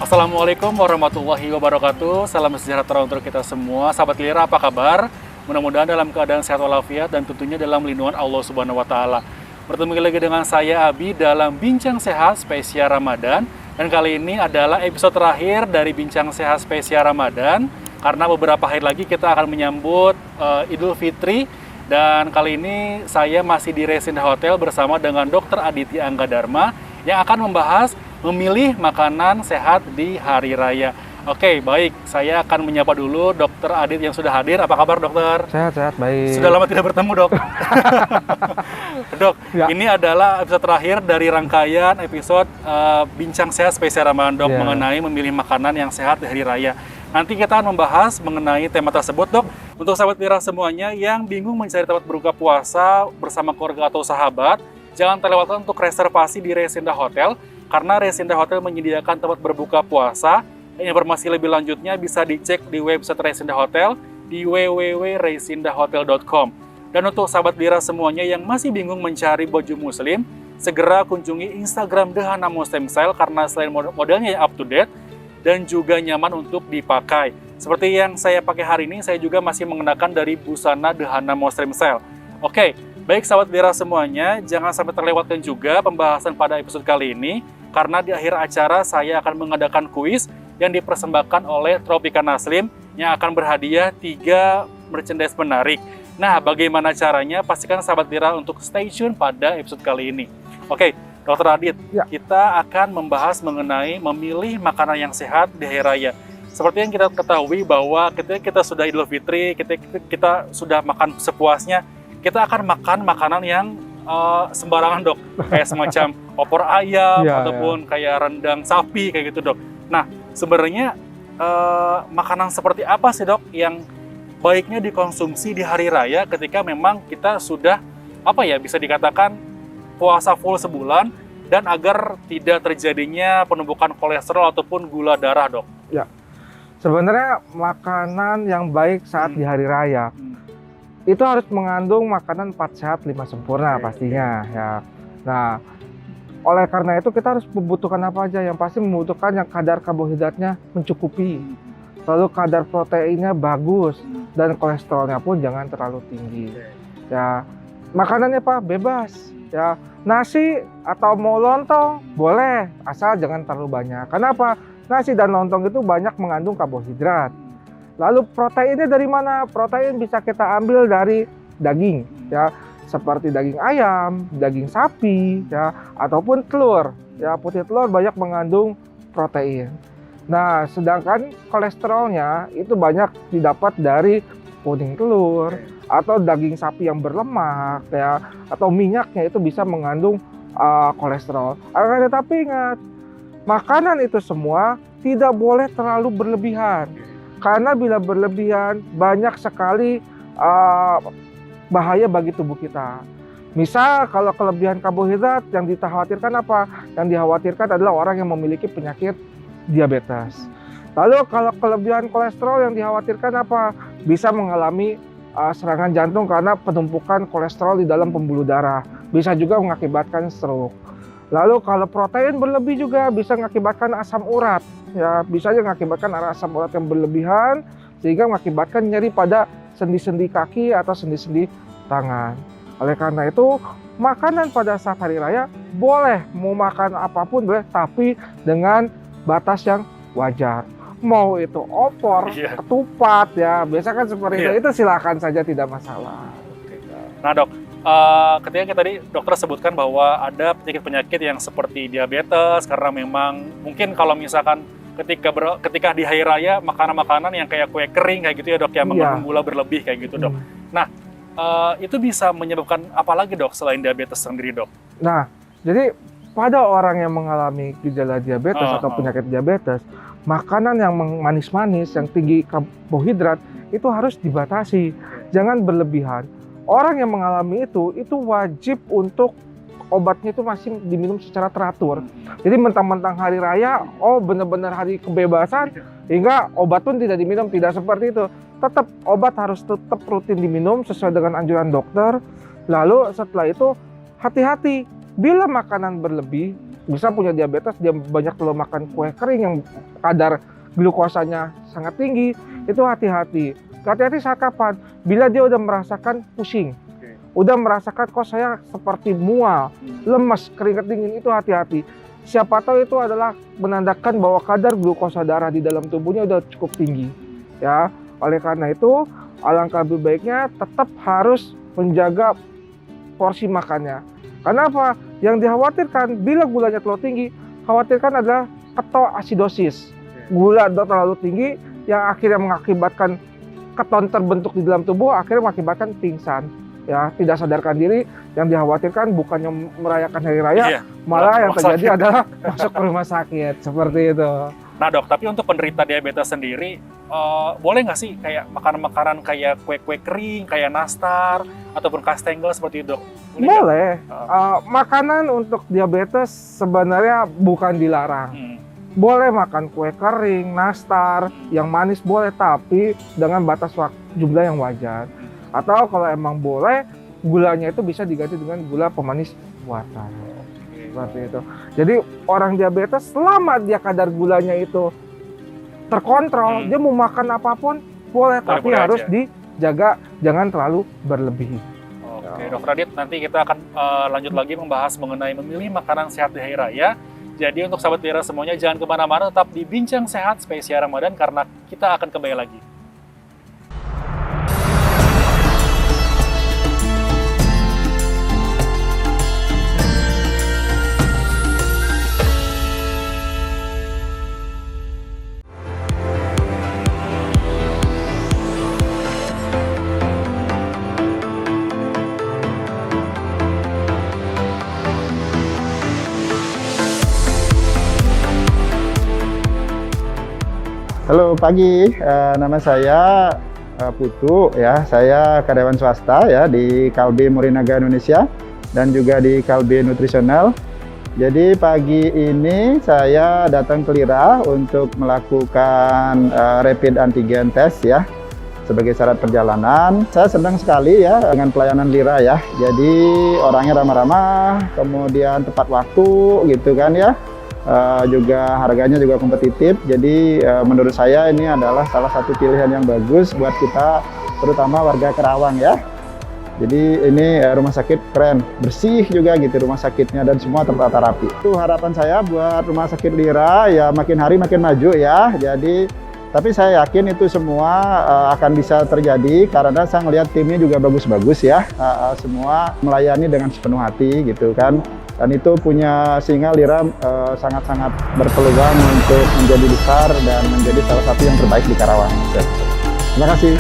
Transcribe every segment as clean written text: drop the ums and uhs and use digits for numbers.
Assalamualaikum warahmatullahi wabarakatuh. Salam sejahtera untuk kita semua. Sahabat Lira, apa kabar? Mudah-mudahan dalam keadaan sehat walafiat dan tentunya dalam lindungan Allah Subhanahu wa taala. Bertemu lagi dengan saya Abi dalam Bincang Sehat Spesial Ramadan. Dan kali ini adalah episode terakhir dari Bincang Sehat Spesial Ramadan, karena beberapa hari lagi kita akan menyambut Idul Fitri. Dan kali ini saya masih di Resinda Hotel bersama dengan Dr. Aditya Anggadharma yang akan membahas memilih makanan sehat di hari raya. Oke, baik. Saya akan menyapa dulu Dr. Adit yang sudah hadir. Apa kabar, dokter? Sehat, baik. Sudah lama tidak bertemu, dok. Dok, ya. Ini adalah episode terakhir dari rangkaian episode Bincang Sehat Spesial Ramadan, dok, mengenai memilih makanan yang sehat di hari raya. Nanti kita akan membahas mengenai tema tersebut, dok. Untuk sahabat Lira semuanya yang bingung mencari tempat berbuka puasa bersama keluarga atau sahabat, jangan terlewatkan untuk reservasi di Resinda Hotel, karena Resinda Hotel menyediakan tempat berbuka puasa. Informasi lebih lanjutnya bisa dicek di website Resinda Hotel di www.resindahotel.com. Dan untuk sahabat Lira semuanya yang masih bingung mencari baju muslim, segera kunjungi Instagram Dahana Muslim Style, karena selain modelnya yang up to date dan juga nyaman untuk dipakai. Seperti yang saya pakai hari ini, saya juga masih mengenakan dari busana Dahana Muslim Style. Oke, baik sahabat Lira semuanya, jangan sampai terlewatkan juga pembahasan pada episode kali ini, karena di akhir acara saya akan mengadakan kuis yang dipersembahkan oleh Tropicana Slim yang akan berhadiah 3 merchandise menarik. Nah, bagaimana caranya? Pastikan sahabat Lira untuk stay tune pada episode kali ini. Oke, Dr. Adit, kita akan membahas mengenai memilih makanan yang sehat di hari raya. Seperti yang kita ketahui bahwa ketika kita sudah Idul Fitri, kita sudah makan sepuasnya, kita akan makan makanan yang sembarangan, dok, kayak semacam opor ayam ataupun kayak rendang sapi kayak gitu, dok. Nah, sebenarnya makanan seperti apa sih, dok, yang baiknya dikonsumsi di hari raya ketika memang kita sudah bisa dikatakan puasa full sebulan, dan agar tidak terjadinya penumpukan kolesterol ataupun gula darah, dok? Ya, sebenarnya makanan yang baik saat di hari raya itu harus mengandung makanan 4 sehat 5 sempurna pastinya ya. Nah, oleh karena itu kita harus membutuhkan apa aja? Yang pasti membutuhkan yang kadar karbohidratnya mencukupi, lalu kadar proteinnya bagus, dan kolesterolnya pun jangan terlalu tinggi. Ya, makanannya bebas ya. Nasi atau mau lontong boleh, asal jangan terlalu banyak. Kenapa? Nasi dan lontong itu banyak mengandung karbohidrat. Lalu proteinnya dari mana? Protein bisa kita ambil dari daging ya, seperti daging ayam, daging sapi ya, ataupun telur. Ya, putih telur banyak mengandung protein. Nah, sedangkan kolesterolnya itu banyak didapat dari puding telur atau daging sapi yang berlemak ya, atau minyaknya itu bisa mengandung kolesterol. Akan tetapi ingat, makanan itu semua tidak boleh terlalu berlebihan. Karena bila berlebihan banyak sekali bahaya bagi tubuh kita. Misal kalau kelebihan karbohidrat, yang dikhawatirkan apa? Yang dikhawatirkan adalah orang yang memiliki penyakit diabetes. Lalu kalau kelebihan kolesterol, yang dikhawatirkan apa? Bisa mengalami serangan jantung karena penumpukan kolesterol di dalam pembuluh darah. Bisa juga mengakibatkan stroke. Lalu kalau protein berlebih juga bisa mengakibatkan asam urat. Ya, bisa juga mengakibatkan asam urat yang berlebihan sehingga mengakibatkan nyeri pada sendi-sendi kaki atau sendi-sendi tangan. Oleh karena itu, makanan pada saat hari raya boleh, mau makan apapun boleh, tapi dengan batas yang wajar. Mau itu opor, ketupat ya, biasa kan seperti itu silakan saja, tidak masalah. Nah, dok, ketika tadi dokter sebutkan bahwa ada penyakit-penyakit yang seperti diabetes, karena memang mungkin kalau misalkan ketika di hari raya makanan-makanan yang kayak kue kering kayak gitu ya, dok, yang mengandung gula berlebih kayak gitu, dok. Nah, itu bisa menyebabkan apa lagi, dok, selain diabetes sendiri, dok? Nah, jadi pada orang yang mengalami gejala diabetes atau penyakit diabetes, makanan yang manis-manis, yang tinggi karbohidrat itu harus dibatasi, jangan berlebihan. Orang yang mengalami itu wajib untuk obatnya itu masih diminum secara teratur. Jadi mentang-mentang hari raya, benar-benar hari kebebasan, hingga obat pun tidak diminum, tidak seperti itu. Tetap obat harus tetap rutin diminum sesuai dengan anjuran dokter. Lalu setelah itu hati-hati, bila makanan berlebih, bisa punya diabetes, dia banyak kalau makan kue kering yang kadar glukosanya sangat tinggi, itu hati-hati. Hati-hati saat kapan? Bila dia udah merasakan pusing, udah merasakan kok saya seperti mual, lemas, keringat dingin, itu hati-hati. Siapa tahu itu adalah menandakan bahwa kadar glukosa darah di dalam tubuhnya udah cukup tinggi. Ya, oleh karena itu alangkah lebih baiknya tetap harus menjaga porsi makannya. Karena apa? Yang dikhawatirkan bila gulanya terlalu tinggi, khawatirkan adalah ketoasidosis. Gula terlalu tinggi yang akhirnya mengakibatkan keton terbentuk di dalam tubuh, akhirnya mengakibatkan pingsan. Ya, tidak sadarkan diri. Yang dikhawatirkan bukannya merayakan hari raya, malah yang terjadi adalah masuk ke rumah sakit seperti itu. Nah dok, tapi untuk penderita diabetes sendiri, boleh nggak sih kayak makanan-makanan kayak kue-kue kering, kayak nastar, ataupun kastengel seperti itu dok? Boleh. Makanan untuk diabetes sebenarnya bukan dilarang. Boleh makan kue kering, nastar, yang manis boleh, tapi dengan batas jumlah yang wajar. Atau kalau emang boleh, gulanya itu bisa diganti dengan gula pemanis buatan. Seperti itu. Jadi orang diabetes selama dia kadar gulanya itu terkontrol, dia mau makan apapun boleh, tapi harus dijaga, jangan terlalu berlebih. Oke, Dokter Adit, nanti kita akan lanjut lagi membahas mengenai memilih makanan sehat di hari raya. Jadi untuk sahabat Bira semuanya, jangan kemana-mana, tetap di Bincang Sehat spesial Ramadan karena kita akan kembali lagi. Halo pagi, nama saya Putu ya. Saya karyawan swasta ya di Kalbe Morinaga Indonesia dan juga di Kalbe Nutrisional. Jadi pagi ini saya datang ke Lira untuk melakukan rapid antigen test ya sebagai syarat perjalanan. Saya senang sekali ya dengan pelayanan Lira ya. Jadi orangnya ramah-ramah, kemudian tepat waktu gitu kan ya. Juga harganya juga kompetitif, jadi menurut saya ini adalah salah satu pilihan yang bagus buat kita, terutama warga Karawang ya. Jadi ini rumah sakit keren, bersih juga gitu rumah sakitnya dan semua tertata rapi. Itu harapan saya buat rumah sakit Lira ya, makin hari makin maju ya. Jadi tapi saya yakin itu semua akan bisa terjadi karena saya melihat timnya juga bagus-bagus ya, semua melayani dengan sepenuh hati gitu kan. Dan itu punya sehingga Lira sangat-sangat berpeluang untuk menjadi besar dan menjadi salah satu yang terbaik di Karawang. Terima kasih.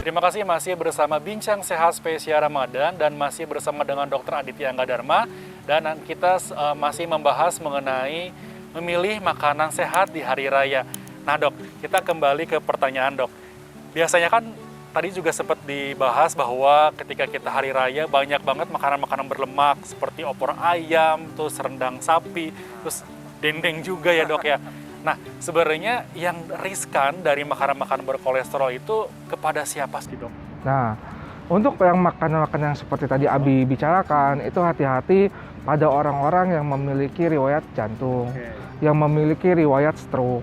Terima kasih masih bersama Bincang Sehat spesial Ramadan dan masih bersama dengan Dr. Aditya Angga Dharma dan kita masih membahas mengenai memilih makanan sehat di hari raya. Nah dok, kita kembali ke pertanyaan dok. Biasanya kan tadi juga sempat dibahas bahwa ketika kita hari raya banyak banget makanan-makanan berlemak seperti opor ayam, terus rendang sapi, terus dendeng juga ya dok ya. Nah, sebenarnya yang riskan dari makanan-makanan berkolesterol itu kepada siapa sih, dok? Nah, untuk yang makanan-makanan yang seperti tadi Abi bicarakan, itu hati-hati pada orang-orang yang memiliki riwayat jantung, yang memiliki riwayat stroke,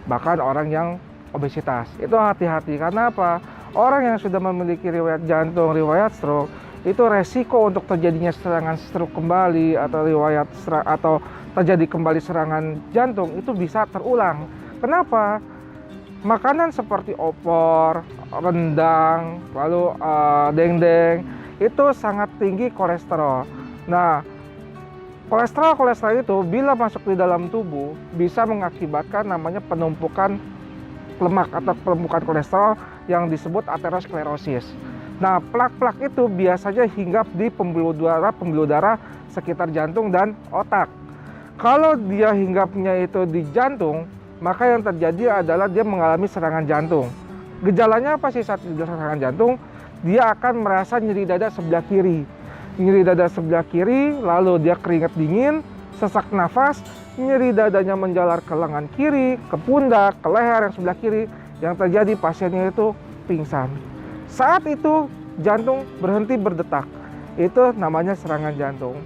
bahkan orang yang obesitas. Itu hati-hati, karena apa? Orang yang sudah memiliki riwayat jantung, riwayat stroke, itu resiko untuk terjadinya serangan stroke kembali atau terjadi kembali serangan jantung itu bisa terulang. Kenapa? Makanan seperti opor, rendang, lalu dendeng itu sangat tinggi kolesterol. Nah, kolesterol itu bila masuk di dalam tubuh bisa mengakibatkan namanya penumpukan lemak atau penumpukan kolesterol yang disebut aterosklerosis. Nah, plak-plak itu biasanya hinggap di pembuluh darah sekitar jantung dan otak. Kalau dia hinggapnya itu di jantung, maka yang terjadi adalah dia mengalami serangan jantung. Gejalanya apa sih saat serangan jantung? Dia akan merasa nyeri dada sebelah kiri. Nyeri dada sebelah kiri, lalu dia keringat dingin, sesak nafas, nyeri dadanya menjalar ke lengan kiri, ke pundak, ke leher yang sebelah kiri. Yang terjadi pasiennya itu pingsan. Saat itu jantung berhenti berdetak. Itu namanya serangan jantung.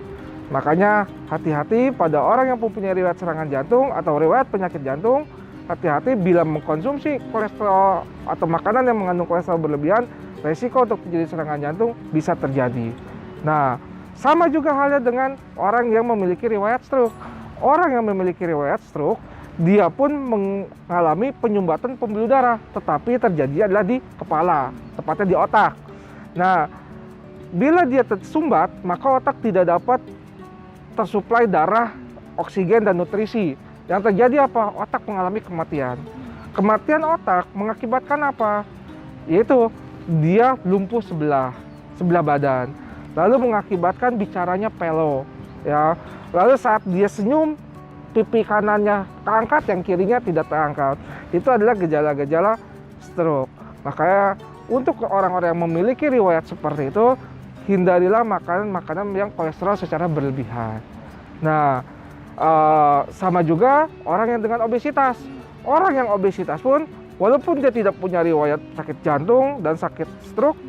Makanya hati-hati pada orang yang mempunyai riwayat serangan jantung atau riwayat penyakit jantung. Hati-hati bila mengkonsumsi kolesterol atau makanan yang mengandung kolesterol berlebihan, resiko untuk terjadi serangan jantung bisa terjadi. Nah, sama juga halnya dengan orang yang memiliki riwayat stroke. Orang yang memiliki riwayat stroke, dia pun mengalami penyumbatan pembuluh darah, tetapi terjadi adalah di kepala, tepatnya di otak. Nah, bila dia tersumbat, maka otak tidak dapat tersuplai darah, oksigen, dan nutrisi. Yang terjadi apa? Otak mengalami kematian. Kematian otak mengakibatkan apa? Yaitu dia lumpuh sebelah badan. Lalu mengakibatkan bicaranya pelo, ya. Lalu saat dia senyum, pipi kanannya terangkat, yang kirinya tidak terangkat. Itu adalah gejala-gejala stroke. Makanya untuk orang-orang yang memiliki riwayat seperti itu, hindarilah makanan-makanan yang kolesterol secara berlebihan. Nah, sama juga orang yang dengan obesitas. Orang yang obesitas pun, walaupun dia tidak punya riwayat sakit jantung dan sakit stroke,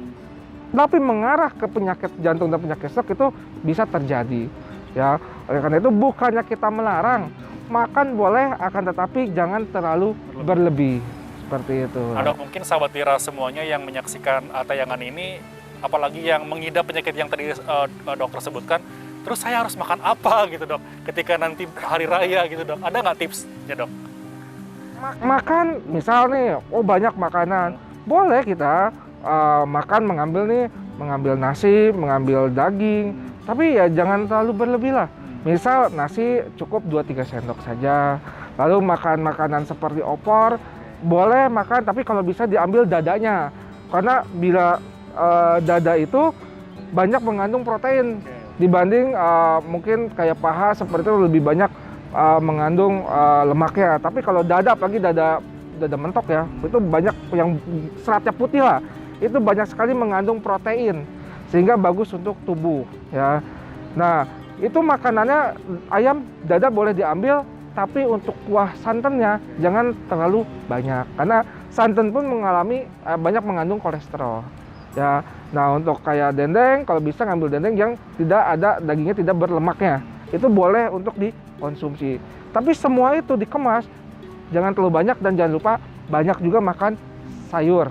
tapi mengarah ke penyakit jantung dan penyakit stroke itu bisa terjadi. Ya, oleh karena itu bukannya kita melarang, makan boleh, akan tetapi jangan terlalu berlebih. Seperti itu. Dok, mungkin sahabat Bira semuanya yang menyaksikan tayangan ini, apalagi yang mengidap penyakit yang tadi dokter sebutkan, terus saya harus makan apa gitu dok, ketika nanti hari raya gitu dok, ada nggak tipsnya dok? Makan, misal nih, banyak makanan, boleh kita makan mengambil nasi, mengambil daging, tapi ya jangan terlalu berlebih lah. Misal nasi cukup 2-3 sendok saja, lalu makan makanan seperti opor, boleh makan, tapi kalau bisa diambil dadanya, karena bila dada itu banyak mengandung protein dibanding mungkin kayak paha seperti itu lebih banyak mengandung lemaknya. Tapi kalau dada, apalagi dada mentok ya, itu banyak yang seratnya putih lah, itu banyak sekali mengandung protein sehingga bagus untuk tubuh ya. Nah, itu makanannya ayam dada boleh diambil, tapi untuk kuah santannya jangan terlalu banyak, karena santan pun banyak mengandung kolesterol ya. Nah, untuk kayak dendeng, kalau bisa ngambil dendeng yang tidak ada dagingnya, tidak berlemaknya, itu boleh untuk dikonsumsi. Tapi semua itu dikemas, jangan terlalu banyak, dan jangan lupa banyak juga makan sayur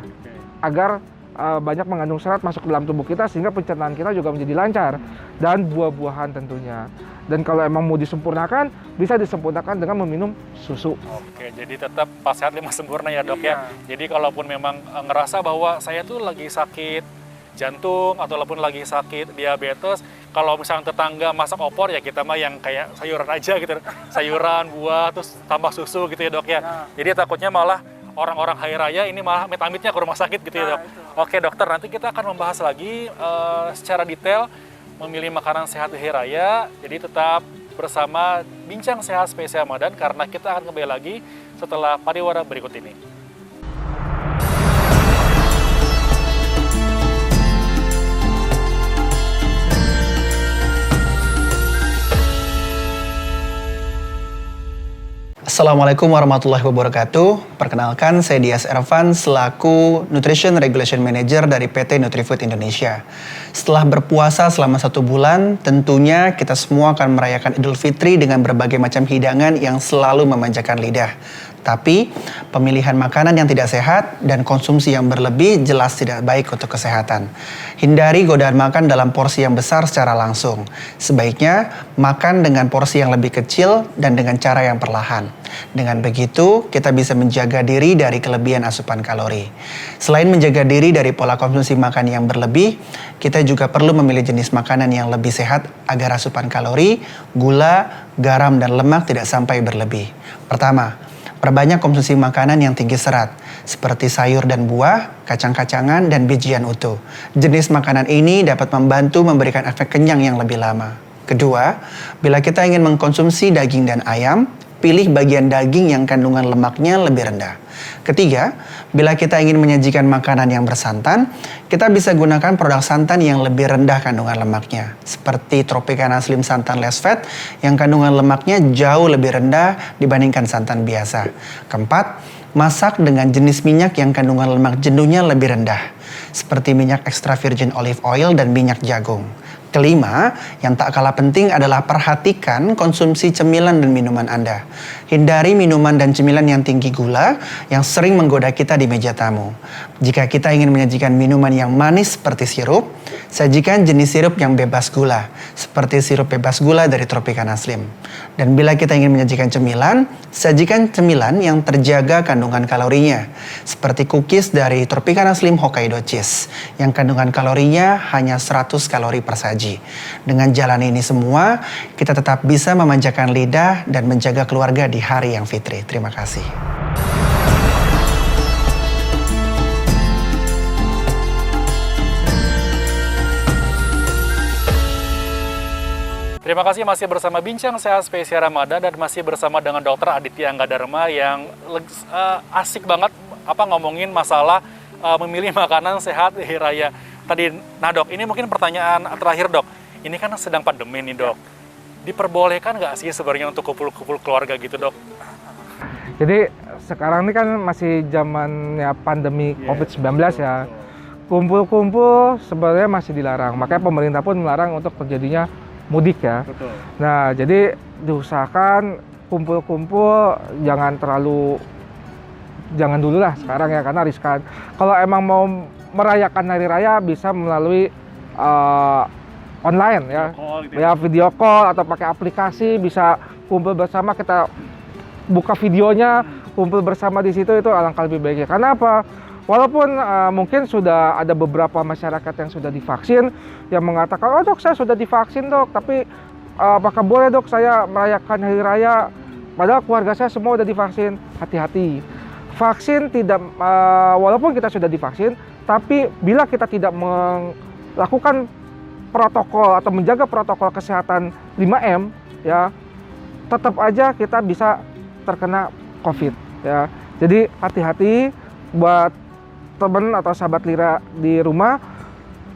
agar banyak mengandung serat masuk ke dalam tubuh kita sehingga pencernaan kita juga menjadi lancar, dan buah-buahan tentunya. Dan kalau emang mau disempurnakan, bisa disempurnakan dengan meminum susu. Oke, jadi tetap pas sehat 5 sempurna ya dok ya. Jadi kalaupun memang ngerasa bahwa saya tuh lagi sakit jantung ataupun lagi sakit diabetes, kalau misalnya tetangga masak opor ya kita mah yang kayak sayuran aja gitu, sayuran, buah, terus tambah susu gitu ya dok ya. Jadi takutnya malah orang-orang hari raya ini malah amit-amitnya ke rumah sakit gitu ya dok. Oke dokter, nanti kita akan membahas lagi secara detail memilih makanan sehat di hari raya. Jadi tetap bersama Bincang Sehat Spesial Ramadan, karena kita akan kembali lagi setelah pariwara berikut ini. Assalamualaikum warahmatullahi wabarakatuh. Perkenalkan, saya Dias Ervan selaku Nutrition Regulation Manager dari PT Nutrifood Indonesia. Setelah berpuasa selama 1 bulan, tentunya kita semua akan merayakan Idul Fitri dengan berbagai macam hidangan yang selalu memanjakan lidah. Tapi pemilihan makanan yang tidak sehat dan konsumsi yang berlebih jelas tidak baik untuk kesehatan. Hindari godaan makan dalam porsi yang besar secara langsung. Sebaiknya makan dengan porsi yang lebih kecil dan dengan cara yang perlahan. Dengan begitu, kita bisa menjaga diri dari kelebihan asupan kalori. Selain menjaga diri dari pola konsumsi makan yang berlebih, kita juga perlu memilih jenis makanan yang lebih sehat agar asupan kalori, gula, garam, dan lemak tidak sampai berlebih. Pertama, perbanyak konsumsi makanan yang tinggi serat, seperti sayur dan buah, kacang-kacangan, dan bijian utuh. Jenis makanan ini dapat membantu memberikan efek kenyang yang lebih lama. Kedua, bila kita ingin mengkonsumsi daging dan ayam, pilih bagian daging yang kandungan lemaknya lebih rendah. Ketiga, bila kita ingin menyajikan makanan yang bersantan, kita bisa gunakan produk santan yang lebih rendah kandungan lemaknya, seperti Tropicana Slim Santan Less Fat yang kandungan lemaknya jauh lebih rendah dibandingkan santan biasa. Keempat, masak dengan jenis minyak yang kandungan lemak jenuhnya lebih rendah, seperti minyak extra virgin olive oil dan minyak jagung. Kelima, yang tak kalah penting adalah perhatikan konsumsi cemilan dan minuman Anda. Hindari minuman dan cemilan yang tinggi gula yang sering menggoda kita di meja tamu. Jika kita ingin menyajikan minuman yang manis seperti sirup, sajikan jenis sirup yang bebas gula, seperti sirup bebas gula dari Tropicana Slim. Dan bila kita ingin menyajikan cemilan, sajikan cemilan yang terjaga kandungan kalorinya, seperti cookies dari Tropicana Slim Hokkaido Cheese, yang kandungan kalorinya hanya 100 kalori per saji. Dengan jalan ini semua, kita tetap bisa memanjakan lidah dan menjaga keluarga di hari yang fitri. Terima kasih. Terima kasih masih bersama Bincang Sehat Spesial Ramadan dan masih bersama dengan Dr. Aditya Angga Dharma yang asik banget ngomongin masalah memilih makanan sehat di hari raya tadi. Nah dok, ini mungkin pertanyaan terakhir dok. Ini kan sedang pandemi nih dok. Diperbolehkan nggak sih sebenarnya untuk kumpul-kumpul keluarga gitu dok? Jadi sekarang ini kan masih zamannya pandemi COVID-19 ya. Kumpul-kumpul sebenarnya masih dilarang. Makanya pemerintah pun melarang untuk terjadinya mudik ya. Betul. Nah, jadi diusahakan kumpul-kumpul jangan dulu lah sekarang ya, karena riskan. Kalau emang mau merayakan hari raya bisa melalui online ya. Ya video call atau pakai aplikasi, bisa kumpul bersama, kita buka videonya, kumpul bersama di situ, itu alangkah lebih baiknya. Karena apa? Walaupun mungkin sudah ada beberapa masyarakat yang sudah divaksin yang mengatakan, oh dok saya sudah divaksin dok, tapi apakah boleh dok saya merayakan hari raya? Padahal keluarga saya semua sudah divaksin. Hati-hati. Vaksin tidak, walaupun kita sudah divaksin, tapi bila kita tidak melakukan protokol atau menjaga protokol kesehatan 5M, ya tetap aja kita bisa terkena COVID. Ya. Jadi hati-hati buat teman atau sahabat Lira di rumah.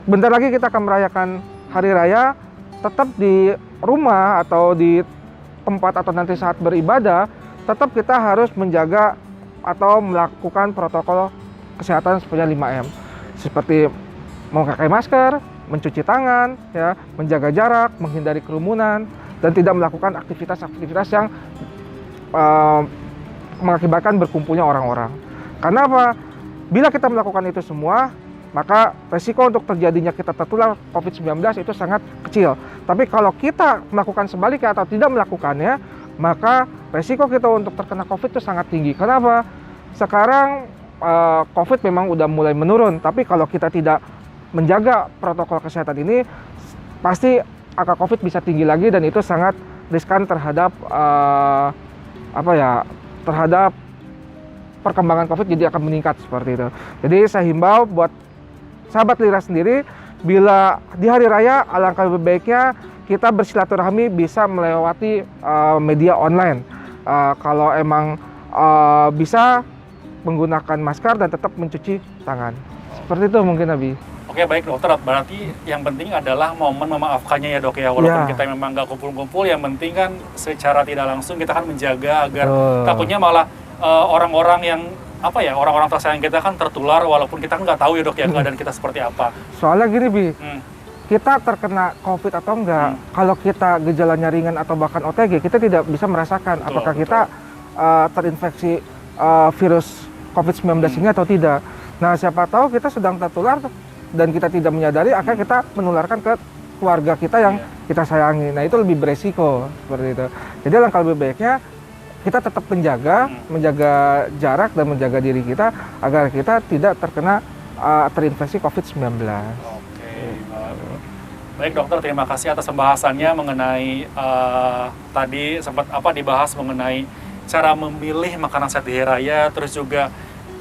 Bentar lagi kita akan merayakan hari raya, tetap di rumah atau di tempat atau nanti saat beribadah, tetap kita harus menjaga atau melakukan protokol kesehatan seperti 5M. Seperti memakai masker, mencuci tangan, ya, menjaga jarak, menghindari kerumunan, dan tidak melakukan aktivitas-aktivitas yang mengakibatkan berkumpulnya orang-orang. Karena apa? Bila kita melakukan itu semua, maka resiko untuk terjadinya kita tertular COVID-19 itu sangat kecil. Tapi kalau kita melakukan sebaliknya atau tidak melakukannya, maka resiko kita untuk terkena COVID itu sangat tinggi. Kenapa? Sekarang COVID memang udah mulai menurun, tapi kalau kita tidak menjaga protokol kesehatan ini, pasti angka COVID bisa tinggi lagi, dan itu sangat riskan terhadap terhadap perkembangan COVID, jadi akan meningkat seperti itu. Jadi saya himbau buat sahabat Lira sendiri, bila di hari raya alangkah lebih baiknya kita bersilaturahmi bisa melewati media online. Kalau emang bisa menggunakan masker dan tetap mencuci tangan. Seperti itu mungkin Abi. Oke baik dokter, berarti yang penting adalah momen memaafkannya ya dok ya. Walaupun kita memang nggak kumpul-kumpul, yang penting kan secara tidak langsung kita kan menjaga agar takutnya malah orang-orang yang orang-orang tersayang kita kan tertular, walaupun kita nggak tahu ya dok ya keadaan kita seperti apa. Soalnya gini Bi, kita terkena COVID atau enggak, kalau kita gejalanya ringan atau bahkan OTG, kita tidak bisa merasakan apakah kita terinfeksi virus COVID-19 ini atau tidak. Nah, siapa tahu kita sedang tertular dan kita tidak menyadari, akan kita menularkan ke keluarga kita yang kita sayangi. Nah, itu lebih beresiko seperti itu. Jadi langkah lebih baiknya kita tetap menjaga jarak dan menjaga diri kita agar kita tidak terkena terinfeksi COVID-19. Oke, baik dokter, terima kasih atas pembahasannya mengenai tadi sempat dibahas mengenai cara memilih makanan saat di hari raya, terus juga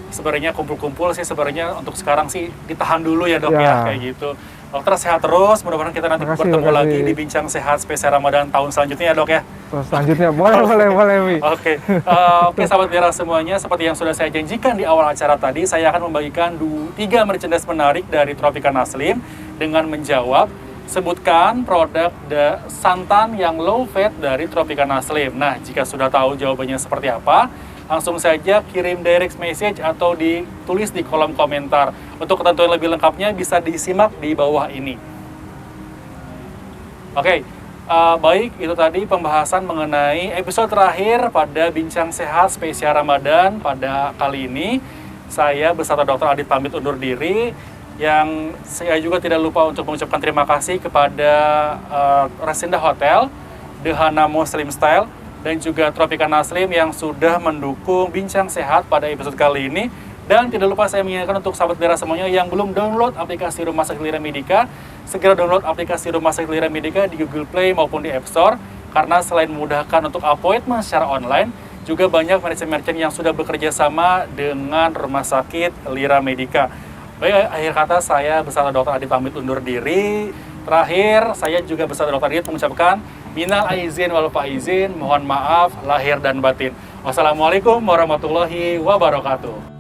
sebenarnya kumpul-kumpul sih sebenarnya untuk sekarang sih ditahan dulu ya dok ya kayak gitu. Dokter sehat terus, mudah-mudahan kita nanti bertemu lagi di Bincang Sehat spesial Ramadan tahun selanjutnya ya dok ya. Selanjutnya boleh Mi. Oke, sahabat Bira semuanya, seperti yang sudah saya janjikan di awal acara tadi, saya akan membagikan 3 merchandise menarik dari Tropicana Slim dengan menjawab sebutkan produk santan yang low fat dari Tropicana Slim. Nah, jika sudah tahu jawabannya seperti apa, langsung saja kirim direct message atau ditulis di kolom komentar. Untuk ketentuan lebih lengkapnya bisa disimak di bawah ini. Oke, baik, itu tadi pembahasan mengenai episode terakhir pada Bincang Sehat spesial Ramadan pada kali ini. Saya beserta Dr. Adit pamit undur diri. Yang saya juga tidak lupa untuk mengucapkan terima kasih kepada Resinda Hotel, The Hana Muslim Style, dan juga Tropicana Slim yang sudah mendukung Bincang Sehat pada episode kali ini. Dan tidak lupa saya mengingatkan untuk sahabat Lira semuanya yang belum download aplikasi Rumah Sakit Lira Medica, segera download aplikasi Rumah Sakit Lira Medica di Google Play maupun di App Store, karena selain memudahkan untuk appointment secara online, juga banyak merchant-merchant yang sudah bekerja sama dengan Rumah Sakit Lira Medica. Baik, akhir kata saya beserta Dr. Adit pamit undur diri. Terakhir, saya juga beserta Dr. Adit mengucapkan minal aizin wal faizin, mohon maaf lahir dan batin. Wassalamualaikum warahmatullahi wabarakatuh.